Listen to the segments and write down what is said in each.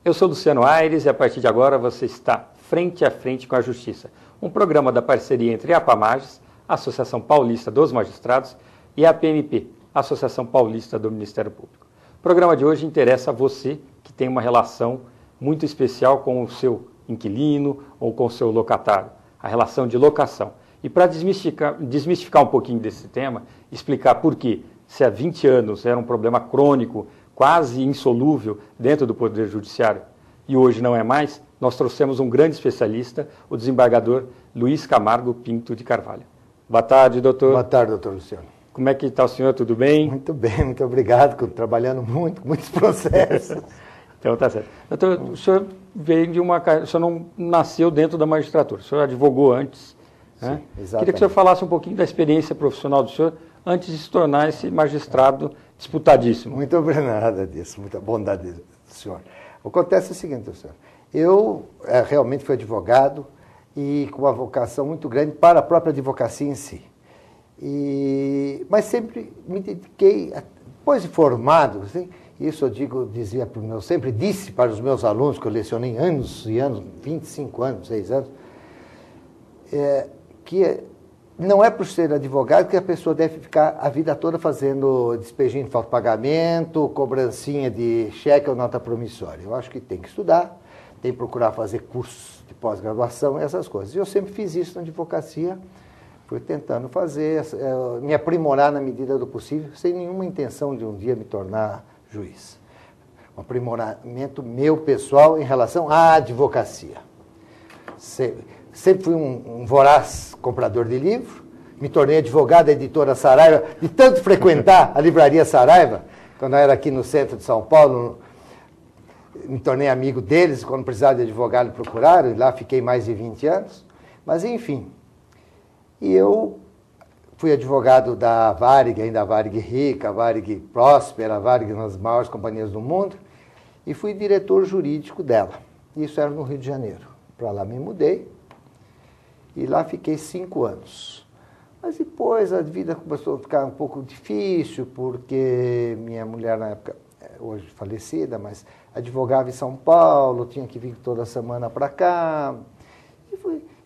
Eu sou Luciano Aires e a partir de agora você está frente a frente com a Justiça, um programa da parceria entre a APAMAGES, Associação Paulista dos Magistrados, e a APMP, Associação Paulista do Ministério Público. O programa de hoje interessa a você que tem uma relação muito especial com o seu inquilino ou com o seu locatário, a relação de locação. E para desmistificar um pouquinho desse tema, explicar por que, se há 20 anos era um problema crônico, quase insolúvel dentro do Poder Judiciário, e hoje não é mais, nós trouxemos um grande especialista, o desembargador Luiz Camargo Pinto de Carvalho. Boa tarde, doutor. Boa tarde, doutor Luciano. Como é que está o senhor? Tudo bem? Muito bem, muito obrigado. Trabalhando muitos processos. Então, tá certo. Doutor, o senhor veio de uma... O senhor não nasceu dentro da magistratura, o senhor advogou antes. Sim, né? Exatamente. Queria que o senhor falasse um pouquinho da experiência profissional do senhor antes de se tornar esse magistrado disputadíssimo. Muito obrigado disso, muita bondade do senhor. Acontece o seguinte, senhor. Eu realmente fui advogado e com uma vocação muito grande para a própria advocacia em si. Mas sempre me dediquei, depois de formado, assim, isso eu sempre disse para os meus alunos, que eu lecionei anos e anos, 25 anos, 6 anos, que não é por ser advogado que a pessoa deve ficar a vida toda fazendo despejinho de falta de pagamento, cobrancinha de cheque ou nota promissória. Eu acho que tem que estudar, tem que procurar fazer cursos de pós-graduação, essas coisas. E eu sempre fiz isso na advocacia, fui tentando fazer, me aprimorar na medida do possível, sem nenhuma intenção de um dia me tornar juiz. Um aprimoramento meu pessoal em relação à advocacia. Sempre fui um voraz comprador de livro, me tornei advogado da editora Saraiva, de tanto frequentar a livraria Saraiva, quando eu era aqui no centro de São Paulo, me tornei amigo deles, quando precisava de advogado me procuraram, e lá fiquei mais de 20 anos. Mas, enfim, e eu fui advogado da Varig, ainda a Varig rica, a Varig próspera, a Varig nas maiores companhias do mundo, e fui diretor jurídico dela. Isso era no Rio de Janeiro. Para lá me mudei. E lá fiquei 5 anos. Mas depois a vida começou a ficar um pouco difícil, porque minha mulher, na época, hoje falecida, mas advogava em São Paulo, tinha que vir toda semana para cá.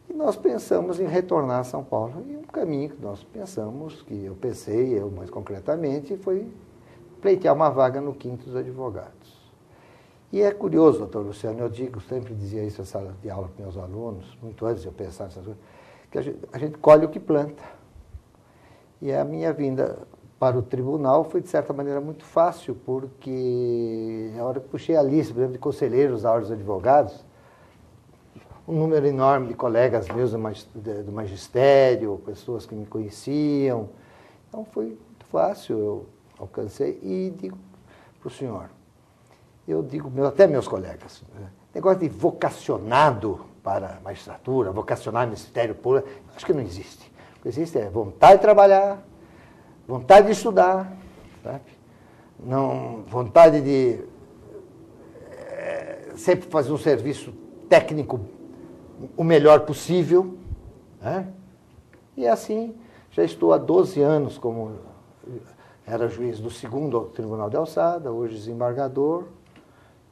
E nós pensamos em retornar a São Paulo. E um caminho que nós pensamos, que eu pensei, eu mais concretamente, foi pleitear uma vaga no Quinto dos Advogados. E é curioso, doutor Luciano, eu sempre dizia isso em sala de aula para meus alunos, muito antes de eu pensar nessas coisas, que a gente colhe o que planta. E a minha vinda para o tribunal foi, de certa maneira, muito fácil, porque a hora que puxei a lista, por exemplo, de conselheiros da Ordem dos Advogados, um número enorme de colegas meus do magistério, pessoas que me conheciam. Então foi muito fácil, eu alcancei e digo para o senhor, eu digo, até meus colegas, negócio de vocacionado para a magistratura, vocacionado no Ministério Público, acho que não existe. O que existe é vontade de trabalhar, vontade de estudar, sabe? Não, vontade de sempre fazer um serviço técnico o melhor possível. Né? E assim, já estou há 12 anos como era juiz do 2º Tribunal de Alçada, hoje desembargador.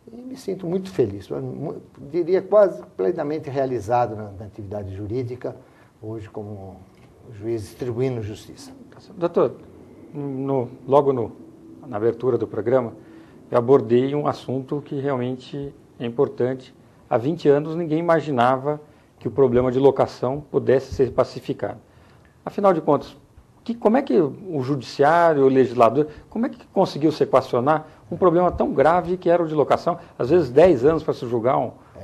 E me sinto muito feliz, diria quase plenamente realizado na atividade jurídica, hoje como juiz distribuindo justiça. Doutor, na abertura do programa, eu abordei um assunto que realmente é importante. Há 20 anos ninguém imaginava que o problema de locação pudesse ser pacificado. Afinal de contas, como é que o judiciário, o legislador, como é que conseguiu se equacionar um problema tão grave que era o de locação? Às vezes 10 anos para se julgar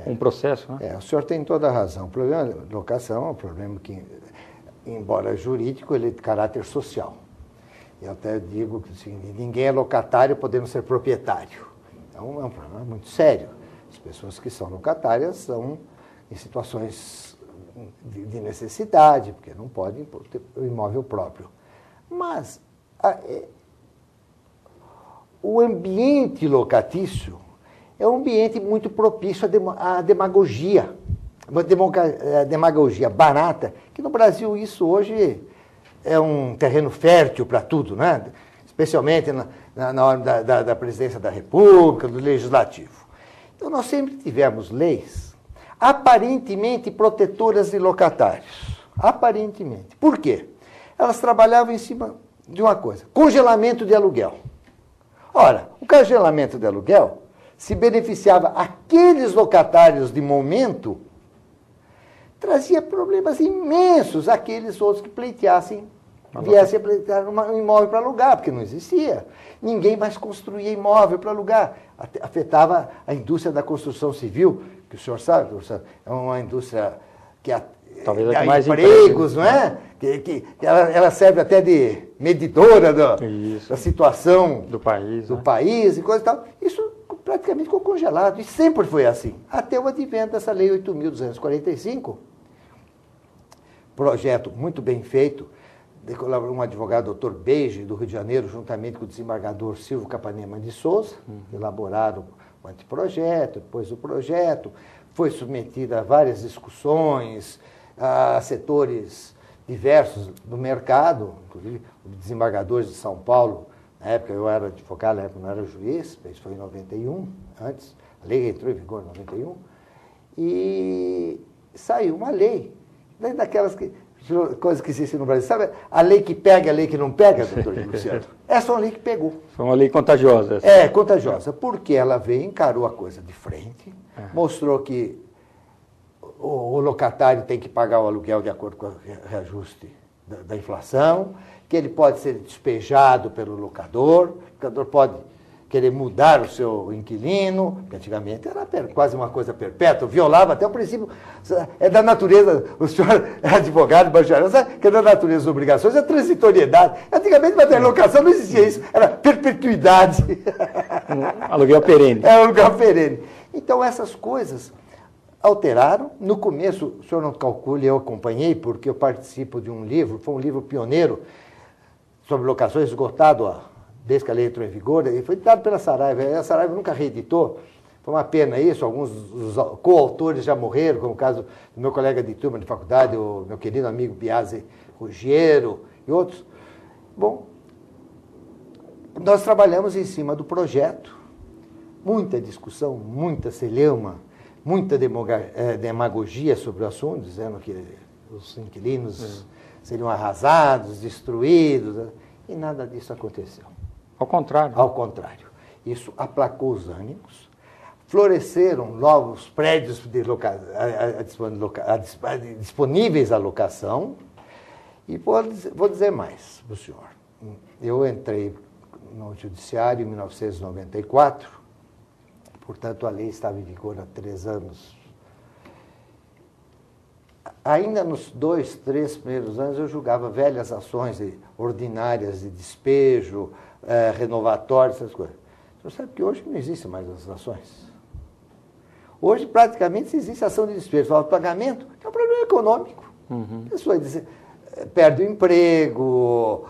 um processo. Né? O senhor tem toda a razão. O problema de locação é um problema que, embora jurídico, ele é de caráter social. Eu até digo que assim, ninguém é locatário podendo ser proprietário. Então é um problema muito sério. As pessoas que são locatárias são em situações de necessidade, porque não podem ter o imóvel próprio. Mas o ambiente locatício é um ambiente muito propício à demagogia. Uma demagogia barata, que no Brasil isso hoje é um terreno fértil para tudo, né? Especialmente na hora da presidência da República, do Legislativo. Então, nós sempre tivemos leis aparentemente protetoras de locatários. Aparentemente. Por quê? Elas trabalhavam em cima de uma coisa, congelamento de aluguel. Ora, o congelamento de aluguel se beneficiava aqueles locatários de momento, trazia problemas imensos àqueles outros que pleiteassem, viessem a pleitear um imóvel para alugar, porque não existia. Ninguém mais construía imóvel para alugar. Afetava a indústria da construção civil, que o senhor sabe, é uma indústria que talvez dá mais empregos, não é? Que ela serve até de medidora da situação do país, país e coisa e tal. Isso praticamente ficou congelado, e sempre foi assim, até o advento dessa Lei 8.245, projeto muito bem feito, de um advogado, doutor Beige, do Rio de Janeiro, juntamente com o desembargador Silvio Capanema de Souza, elaboraram o anteprojeto, depois o projeto, foi submetido a várias discussões, a setores diversos do mercado, inclusive desembargadores de São Paulo. Na época eu era advogado, na época eu não era juiz, isso foi em 91, antes, a lei entrou em vigor em 91, e saiu uma lei, daquelas coisas que existem no Brasil. Sabe a lei que pega e a lei que não pega, doutor Luciano? Essa é uma lei que pegou. Foi uma lei contagiosa. É, contagiosa, porque ela veio, encarou a coisa de frente, mostrou que o locatário tem que pagar o aluguel de acordo com o reajuste da inflação, que ele pode ser despejado pelo locador, o locador pode querer mudar o seu inquilino, que antigamente era quase uma coisa perpétua, violava até o princípio, é da natureza, o senhor é advogado, bacharel, sabe que é da natureza das obrigações, é transitoriedade. Antigamente, na locação não existia isso, era perpetuidade. Aluguel perene. É aluguel perene. Então, essas coisas alteraram. No começo, o senhor não calcule, eu acompanhei, porque eu participo de um livro, foi um livro pioneiro sobre locações, esgotado desde que a lei entrou em vigor, e foi dado pela Saraiva. A Saraiva nunca reeditou. Foi uma pena isso, alguns dos coautores já morreram, como o caso do meu colega de turma de faculdade, o meu querido amigo Biase Ruggiero e outros. Bom, nós trabalhamos em cima do projeto, muita discussão, muita celeuma, muita demagogia sobre o assunto, dizendo que os inquilinos seriam arrasados, destruídos, e nada disso aconteceu. Ao contrário. Ao contrário. Isso aplacou os ânimos, floresceram novos prédios disponíveis à locação, e vou dizer mais para o senhor. Eu entrei no Judiciário em 1994, portanto a lei estava em vigor há 3 anos. Ainda nos 2, 3 primeiros anos eu julgava velhas ações ordinárias de despejo, renovatórias, essas coisas. Você sabe que hoje não existe mais essas ações. Hoje praticamente existe ação de despejo, falta de pagamento, que é um problema econômico. A pessoa perde o emprego,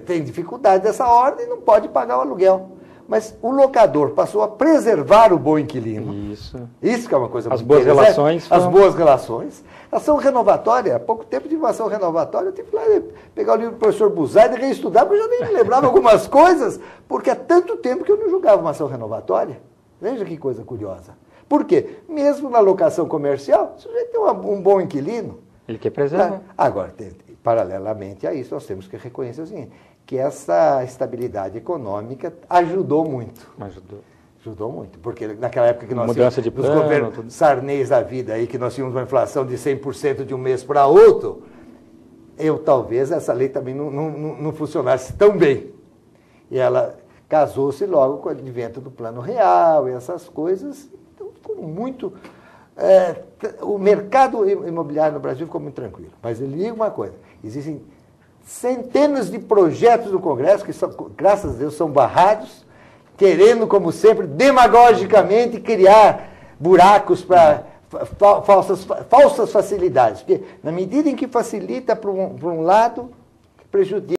tem dificuldade dessa ordem e não pode pagar o aluguel. Mas o locador passou a preservar o bom inquilino. Isso que é uma coisa muito boas relações. As boas relações. Ação renovatória, há pouco tempo de uma ação renovatória, eu tive que lá pegar o livro do professor Buzaide e reestudar, porque eu já nem me lembrava algumas coisas, porque há tanto tempo que eu não julgava uma ação renovatória. Veja que coisa curiosa. Por quê? Mesmo na locação comercial, o sujeito tem um bom inquilino. Ele quer preservar. Agora, paralelamente a isso, nós temos que reconhecer o seguinte, que essa estabilidade econômica ajudou muito. Ajudou muito, porque naquela época que nós mudança de plano, nos governos Sarney's da vida aí, que nós tínhamos uma inflação de 100% de um mês para outro, talvez essa lei também não funcionasse tão bem. E ela casou-se logo com o advento do Plano Real e essas coisas. Então, ficou muito... o mercado imobiliário no Brasil ficou muito tranquilo. Mas eu lhe digo uma coisa, existem centenas de projetos do Congresso que, graças a Deus, são barrados, querendo, como sempre, demagogicamente criar buracos para falsas facilidades. Porque, na medida em que facilita para um lado, prejudica.